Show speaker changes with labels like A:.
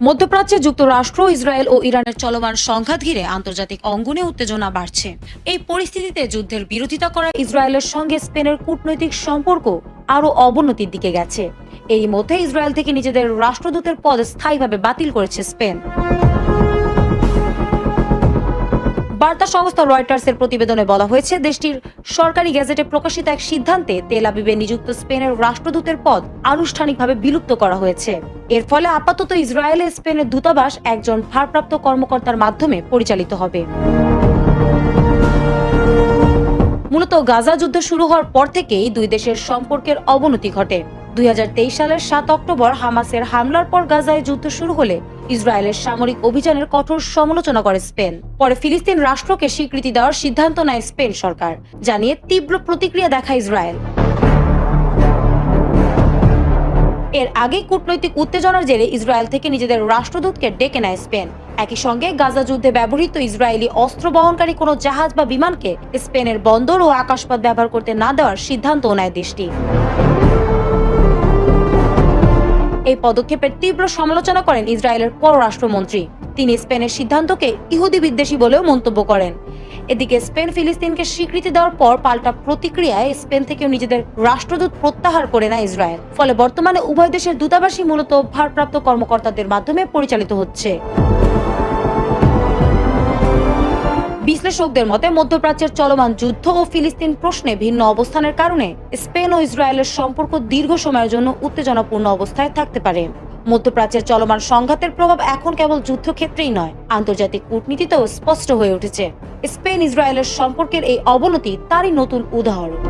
A: মধ্যপ্রাচ্যে যুক্তরাষ্ট্র, ইসরায়েল ও ইরানের চলমান সংঘাত ঘিরে আন্তর্জাতিক অঙ্গনে উত্তেজনা বাড়ছে। এই পরিস্থিতিতে যুদ্ধের বিরোধিতা করা ইসরায়েলের সঙ্গে স্পেনের কূটনৈতিক সম্পর্ক আরও অবনতির দিকে গেছে। এই মধ্যে ইসরায়েল থেকে নিজেদের রাষ্ট্রদূতের পদ স্থায়ীভাবে বাতিল করেছে স্পেন। বার্তা সংস্থা রয়টার্সের প্রতিবেদনে বলা হয়েছে, দেশটির সরকারি গেজেটে প্রকাশিত এক সিদ্ধান্তে তেল আবিবে নিযুক্ত স্পেনের রাষ্ট্রদূতের পদ আনুষ্ঠানিকভাবে বিলুপ্ত করা হয়েছে। এর ফলে আপাতত ইসরায়েলে স্পেনের দূতাবাস একজন ভারপ্রাপ্ত কর্মকর্তার মাধ্যমে পরিচালিত হবে। মূলত গাজা যুদ্ধ শুরু হওয়ার পর থেকেই দুই দেশের সম্পর্কের অবনতি ঘটে। 2023 সালের 7 অক্টোবর হামাসের হামলার পর গাজায় যুদ্ধ শুরু হলে ইসরায়েলের সামরিক অভিযানের কঠোর সমালোচনা করে স্পেন। পরে ফিলিস্তিন রাষ্ট্রকে স্বীকৃতি দেওয়ার সিদ্ধান্ত নেয় স্পেন সরকার, জানিয়ে তীব্র প্রতিক্রিয়া দেখায় ইসরায়েল। এর আগে কূটনৈতিক উত্তেজনার জেরে ইসরায়েল থেকে নিজেদের রাষ্ট্রদূতকে ডেকে নেয় স্পেন। একই সঙ্গে গাজা যুদ্ধে ব্যবহৃত ইসরায়েলি অস্ত্র বহনকারী কোনো জাহাজ বা বিমানকে স্পেনের বন্দর ও আকাশপথ ব্যবহার করতে না দেওয়ার সিদ্ধান্তও নেয় দেশটি। এই পদক্ষেপের তীব্র সমালোচনা করেন ইসরায়েলের পররাষ্ট্রমন্ত্রী। তিনি স্পেনের সিদ্ধান্তকে ইহুদি বিদ্বেষী বলেও মন্তব্য করেন। এদিকে স্পেন ফিলিস্তিনকে স্বীকৃতি দেওয়ার পর পাল্টা প্রতিক্রিয়ায় স্পেন থেকেও নিজেদের রাষ্ট্রদূত প্রত্যাহার করে নেয় ইসরায়েল। ফলে বর্তমানে উভয় দেশের দূতাবাসই মূলত ভারপ্রাপ্ত কর্মকর্তাদের মাধ্যমে পরিচালিত হচ্ছে। বিশ্লেষকদের মতে, মধ্যপ্রাচ্যের চলমান যুদ্ধ ও ফিলিস্তিন প্রশ্নে ভিন্ন অবস্থানের কারণে স্পেন ও ইসরায়েলের সম্পর্ক দীর্ঘ সময়ের জন্য উত্তেজনাপূর্ণ অবস্থায় থাকতে পারে। মধ্যপ্রাচ্যের চলমান সংঘাতের প্রভাব এখন কেবল যুদ্ধক্ষেত্রেই নয়, আন্তর্জাতিক কূটনীতিতেও স্পষ্ট হয়ে উঠেছে। স্পেন ইসরায়েলের সম্পর্কের এই অবনতি তারই নতুন উদাহরণ।